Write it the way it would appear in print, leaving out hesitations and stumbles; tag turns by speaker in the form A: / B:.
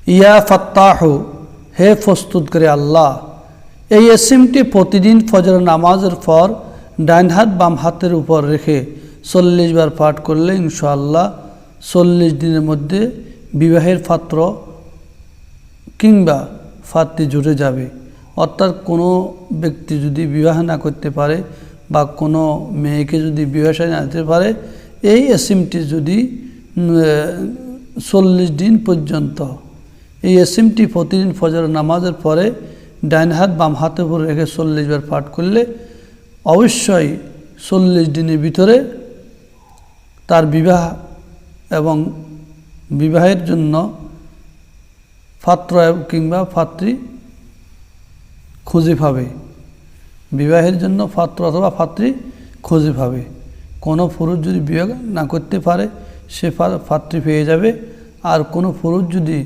A: ইয়া ফাত্তাহু, হে প্রস্তুতকারী আল্লাহ। এই ইসিমটি প্রতিদিন ফজর নামাজের পর ডান হাত বাম হাতের উপর রেখে 40 বার পাঠ করলে ইনশাআল্লাহ 40 দিনের মধ্যে বিবাহের পাত্র কিংবা পাত্রী জুটে যাবে। অর্থাৎ কোনো ব্যক্তি যদি বিবাহ না করতে পারে বা কোনো মেয়েকে যদি বিবাহ না দিতে পারে, এই ইসিমটি যদি 40 দিন পর্যন্ত এই ইসিমটি প্রতিদিন ফজর নামাজের পরে ডান হাত বাম হাতের উপর রেখে 40 বার পাঠ করলে অবশ্যই 40 দিনের ভিতরে তার বিবাহ এবং বিবাহের জন্য পাত্র কিংবা পাত্রী খুঁজে পাবে। বিবাহের জন্য পাত্র অথবা পাত্রী খুঁজে পাবে। কোনো পুরুষ যদি বিবাহ না করতে পারে সে পাত্রী পেয়ে যাবে। আর কোনো পুরুষ যদি